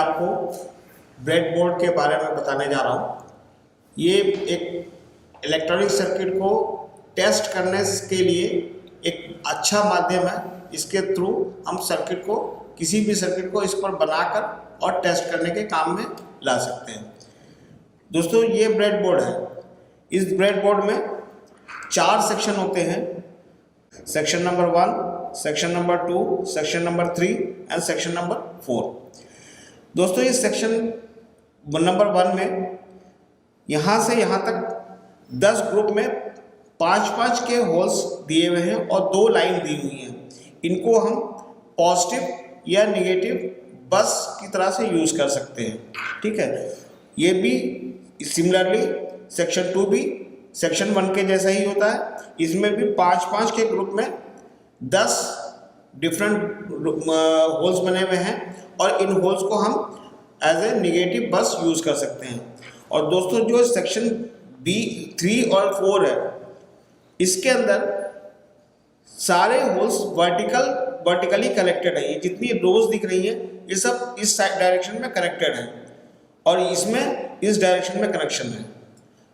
आपको ब्रेडबोर्ड के बारे में बताने जा रहा हूँ। ये एक इलेक्ट्रॉनिक सर्किट को टेस्ट करने के लिए एक अच्छा माध्यम है। इसके थ्रू हम सर्किट को, किसी भी सर्किट को इस पर बनाकर और टेस्ट करने के काम में ला सकते हैं। दोस्तों, ये ब्रेडबोर्ड है। इस ब्रेडबोर्ड में 4 सेक्शन होते हैं। Section number 1, section number 2, section number 3 and section number 4। दोस्तों, इस सेक्शन नंबर 1 में यहाँ से यहाँ तक 10 ग्रुप में 5-5 के होल्स दिए हुए हैं और 2 लाइन दी हुई हैं। इनको हम पॉजिटिव या नेगेटिव बस की तरह से यूज़ कर सकते हैं। ठीक है, ये भी सिमिलरली सेक्शन 2 भी सेक्शन 1 के जैसा ही होता है। इसमें भी 5-5 के ग्रुप में 10 डिफरेंट होल्स बने हुए हैं और इन होल्स को हम एज ए नेगेटिव बस यूज़ कर सकते हैं। और दोस्तों, जो सेक्शन B3 और 4 है, इसके अंदर सारे होल्स वर्टिकली कनेक्टेड है। ये जितनी रोज दिख रही है ये सब इस डायरेक्शन में कनेक्टेड है और इसमें इस डायरेक्शन में कनेक्शन है।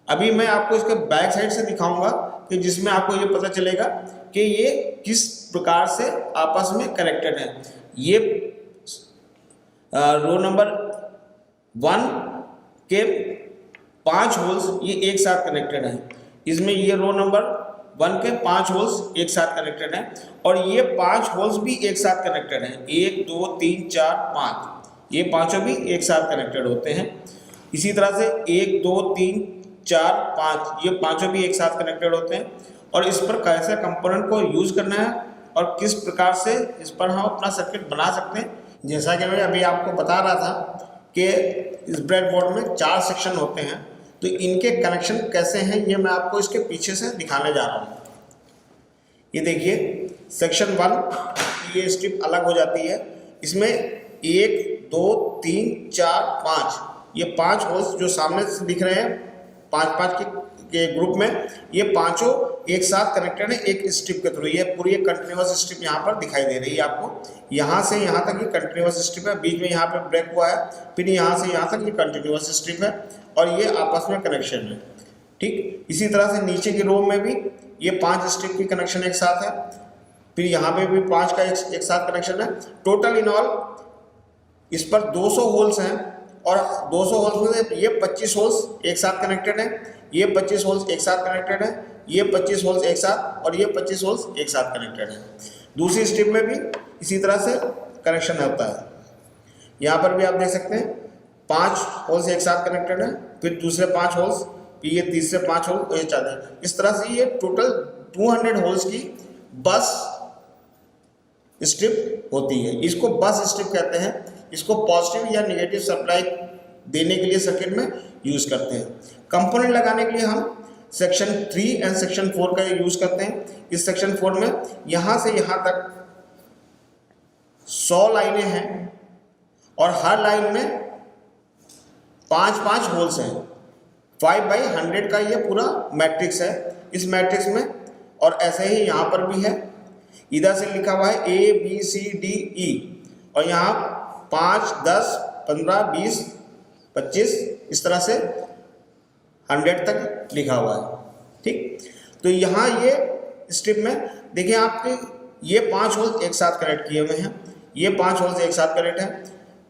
अभी मैं आपको इसके बैक साइड से दिखाऊंगा कि जिसमें आपको ये पता चलेगा कि ये किस प्रकार से आपस में कनेक्टेड है। ये रो नंबर 1 के 5 होल्स ये एक साथ कनेक्टेड हैं। इसमें ये रो नंबर 1 के 5 होल्स एक साथ कनेक्टेड हैं और ये 5 होल्स भी एक साथ कनेक्टेड हैं। 1 2 3 4 5, ये पांचों भी एक साथ कनेक्टेड होते हैं। इसी तरह से 1 2 3 4 5, ये पांचों भी एक साथ कनेक्टेड होते हैं। और इस पर कैसे कंपोनेंट को यूज़ करना है और किस प्रकार से इस पर हम अपना सर्किट बना सकते हैं, जैसा कि मैं अभी आपको बता रहा था कि इस ब्रेडबोर्ड में 4 सेक्शन होते हैं। तो इनके कनेक्शन कैसे हैं ये मैं आपको इसके पीछे से दिखाने जा रहा हूँ। ये देखिए, सेक्शन 1 ये स्ट्रिप अलग हो जाती है। इसमें 1 2 3 4 5, ये 5 होल्स जो सामने से दिख रहे हैं 5-5 के ग्रुप में, ये पांचों एक साथ कनेक्टेड है एक स्ट्रिप के थ्रू। ये पूरी एक कंटिन्यूअस स्ट्रिप यहाँ पर दिखाई दे रही है आपको। यहाँ से यहाँ तक ये कंटिन्यूअस स्ट्रिप है, बीच में यहाँ पे ब्रेक हुआ है, फिर यहाँ से यहाँ तक ये कंटिन्यूअस स्ट्रिप है और ये आपस में कनेक्शन है। ठीक, इसी तरह से नीचे की रो में भी ये 5 स्ट्रिप की कनेक्शन एक साथ है, फिर यहाँ पे भी 5 का एक साथ कनेक्शन है। टोटल इन ऑल इस पर 200 होल्स हैं और 200 होल्स में से ये 25 होल्स एक साथ कनेक्टेड हैं, ये 25 होल्स एक साथ कनेक्टेड हैं, ये 25 होल्स एक साथ और ये 25 होल्स एक साथ कनेक्टेड हैं। दूसरी स्ट्रिप में भी इसी तरह से कनेक्शन होता है। यहाँ पर भी आप देख सकते हैं 5 होल्स एक साथ कनेक्टेड हैं, फिर दूसरे 5 होल्स, फिर ये तीसरे 5 होल्स, ये चाहते हैं। इस तरह से ये टोटल 200 होल्स की बस स्ट्रिप होती है। इसको बस स्ट्रिप कहते हैं। इसको पॉजिटिव या नेगेटिव सप्लाई देने के लिए सर्किट में यूज़ करते हैं। कंपोनेंट लगाने के लिए हम सेक्शन 3 एंड सेक्शन 4 का यूज़ करते हैं। इस सेक्शन 4 में यहाँ से यहाँ तक 100 लाइनें हैं और हर लाइन में 5-5 होल्स हैं। 5/100 का ये पूरा मैट्रिक्स है इस मैट्रिक्स में। और ऐसे ही यहाँ पर भी है, इधर से लिखा हुआ है A B C D E और यहाँ 5 10 15 20 25 इस तरह से 100 तक लिखा हुआ है। ठीक, तो यहाँ ये स्ट्रिप में देखिए आपके ये 5 होल्स एक साथ कनेक्ट किए हुए हैं, ये 5 होल्स एक साथ कनेक्ट हैं।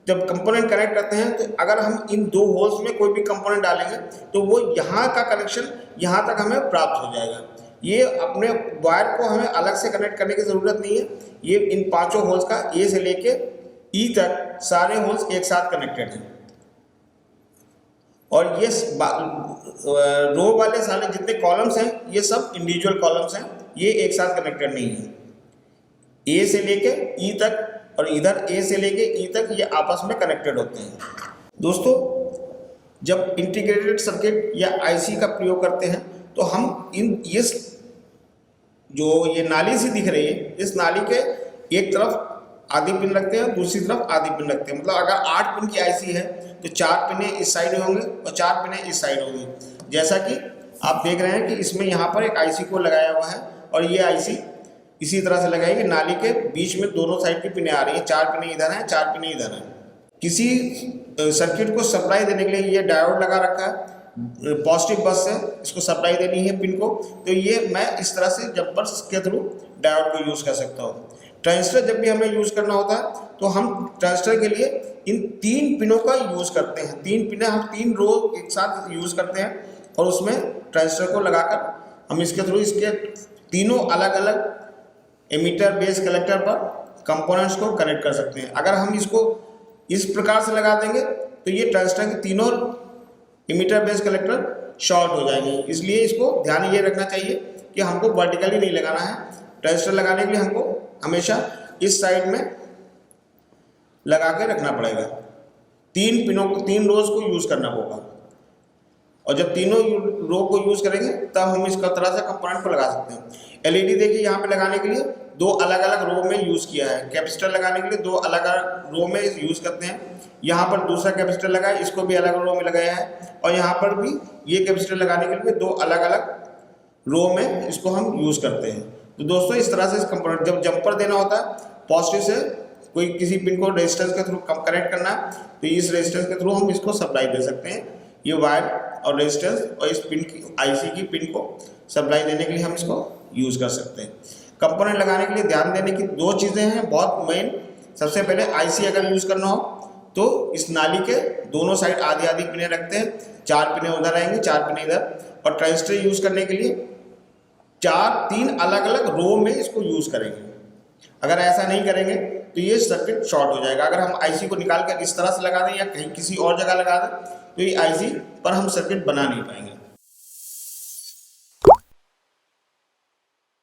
जब कंपोनेंट कनेक्ट करते हैं तो अगर हम इन 2 होल्स में कोई भी कंपोनेंट डालेंगे तो वो यहाँ का कनेक्शन यहाँ तक हमें प्राप्त हो जाएगा। ये अपने वायर को हमें अलग से कनेक्ट करने की ज़रूरत नहीं है। ये इन 5 होल्स का A से लेके E तक सारे होल्स एक साथ कनेक्टेड हैं और ये रो वाले सारे जितने कॉलम्स हैं ये सब इंडिविजुअल कॉलम्स हैं, ये एक साथ कनेक्टेड नहीं है। A से लेके E तक और इधर A से लेके E तक ये आपस में कनेक्टेड होते हैं। दोस्तों, जब इंटीग्रेटेड सर्किट या IC का प्रयोग करते हैं तो हम इस जो ये नाली सी दिख रही है, इस नाली के एक तरफ आधी पिन रखते हैं, दूसरी तरफ आधी पिन रखते हैं। मतलब अगर 8 पिन की IC है तो 4 पिनें इस साइड होंगे और 4 पिनें इस साइड होंगी। जैसा कि आप देख रहे हैं कि इसमें यहाँ पर एक IC को लगाया हुआ है और ये IC इसी तरह से लगाई कि नाली के बीच में दोनों साइड की पिनें आ रही हैं। 4 पिनें इधर हैं, 4 पिनें इधर हैं। किसी सर्किट को सप्लाई देने के लिए ये डायोड लगा रखा है, पॉजिटिव बस से इसको सप्लाई देनी है पिन को, तो ये मैं इस तरह से जंपर्स के थ्रू डायोड को यूज़ कर सकता हूँ। ट्रांजिस्टर जब भी हमें यूज़ करना होता है तो हम ट्रांजिस्टर के लिए इन 3 पिनों का यूज़ करते हैं। 3 पिनें हम 3 रो एक साथ यूज़ करते हैं और उसमें ट्रांजिस्टर को लगाकर हम इसके थ्रू इसके तीनों अलग अलग एमीटर, बेस, कलेक्टर पर कंपोनेंट्स को कनेक्ट कर सकते हैं। अगर हम इसको इस प्रकार से लगा देंगे तो ये ट्रांजिस्टर के तीनों एमीटर, बेस, कलेक्टर शॉर्ट हो जाएंगे। इसलिए इसको ध्यान ये रखना चाहिए कि हमको वर्टिकली नहीं लगाना है। ट्रांजिस्टर लगाने के लिए हमको हमेशा इस साइड में लगा के रखना पड़ेगा। 3 पिनों को, 3 रोज को यूज़ करना होगा और जब तीनों रो को यूज़ करेंगे तब हम इस तरह से कंपोनेंट को लगा सकते हैं। एलईडी देखिए यहाँ पे लगाने के लिए 2 अलग अलग रो में यूज़ किया है। कैपेसिटर लगाने के लिए 2 अलग अलग रो में यूज़ करते हैं। यहाँ पर दूसरा कैपेसिटर लगा है, इसको भी अलग रो में लगाया है और यहाँ पर भी ये कैपेसिटर लगाने के लिए 2 अलग अलग रो में इसको हम यूज़ करते हैं। तो दोस्तों इस तरह से इस कंपोनेंट जब जंपर देना होता है पॉजिटिव से कोई किसी पिन को रेजिस्टेंस के थ्रू कनेक्ट करना है तो इस रेजिस्टेंस के थ्रू हम इसको सप्लाई दे सकते हैं। ये वायर और रेजिस्टेंस और इस पिन की आईसी की पिन को सप्लाई देने के लिए हम इसको यूज़ कर सकते हैं। कंपोनेंट लगाने के लिए ध्यान देने की 2 चीज़ें हैं बहुत मेन। सबसे पहले आईसी अगर यूज़ करना हो तो इस नाली के दोनों साइड आधी आधी पिनें रखते हैं, 4 पिनें उधर रहेंगी, 4 पिनें इधर। और ट्रांजिस्टर यूज़ करने के लिए 3 अलग अलग रो में इसको यूज़ करेंगे। अगर ऐसा नहीं करेंगे तो ये सर्किट शॉर्ट हो जाएगा। अगर हम आईसी को निकाल कर इस तरह से लगा दें या कहीं किसी और जगह लगा दें तो ये आईसी पर हम सर्किट बना नहीं पाएंगे।